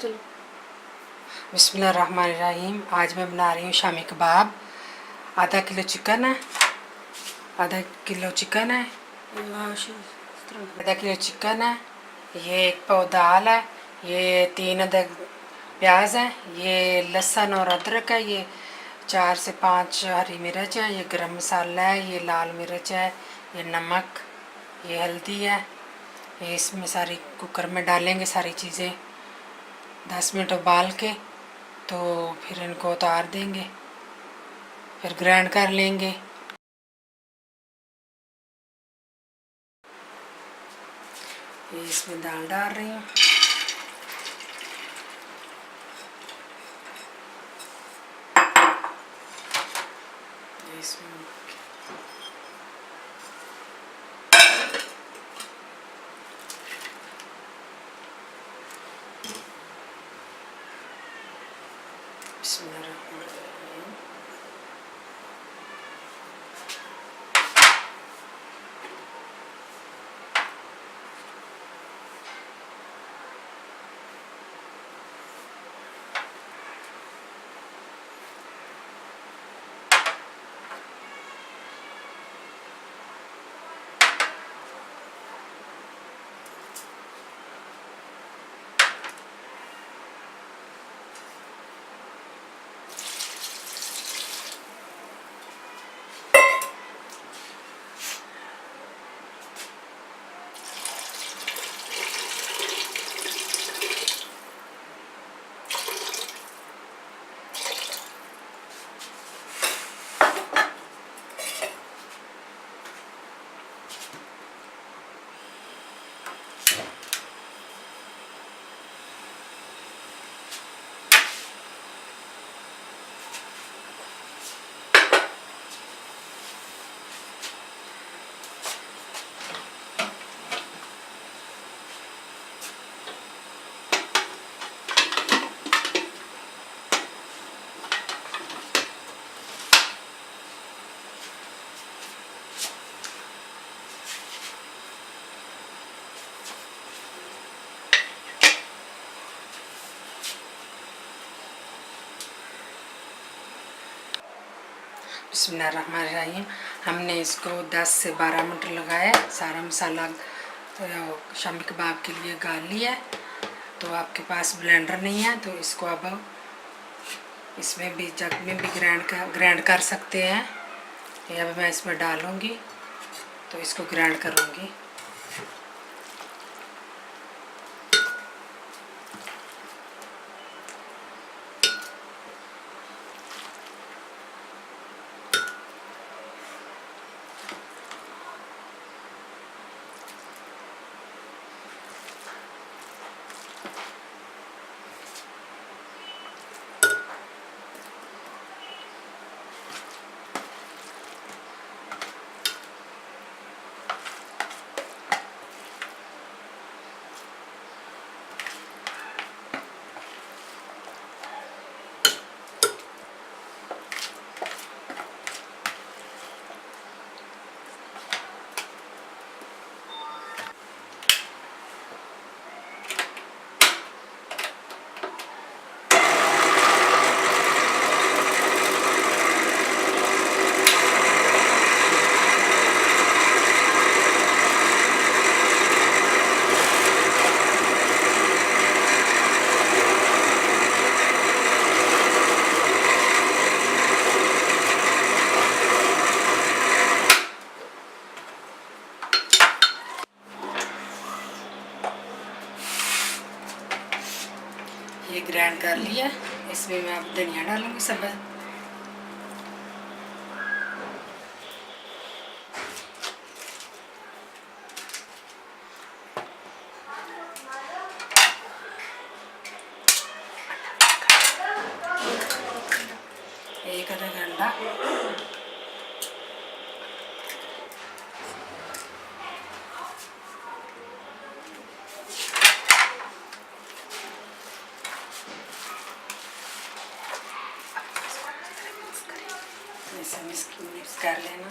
चलो। बिस्मिल्लाहिर्रहमानिर्रहीम। आज मैं बना रही हूँ शामी कबाब। आधा किलो चिकन है, आधा किलो चिकन है, ये 1 पाव दाल है, ये 3 अदद प्याज है, ये लहसुन और अदरक है, ये 4 से 5 हरी मिर्च है, ये गरम मसाला है, ये लाल मिर्च है, ये नमक, ये हल्दी है। ये इसमें सारी कुकर में डालेंगे सारी चीज़ें, 10 मिनट उबाल के तो फिर इनको उतार देंगे, फिर ग्राइंड कर लेंगे। ये इसमें दाल डाल रही हूँ। इसमें बिस्मिल्लाहिर्रहमानिर्रहीम। बिस्मिल्लाहिर्रहमानिर्रहीम। हमने इसको 10 से 12 मिनट लगाया, सारा मसाला शामी कबाब के लिए गाल लिया है। तो आपके पास ब्लेंडर नहीं है तो इसको अब इसमें भी जग में भी ग्राइंड कर सकते हैं। ये अब मैं इसमें डालूँगी तो इसको ग्राइंड करूँगी। ये ग्राइंड कर लिया, इसमें मैं अब धनिया डालूंगी सब। एक आधा घंटा ऐसे मिक्स कर लेना।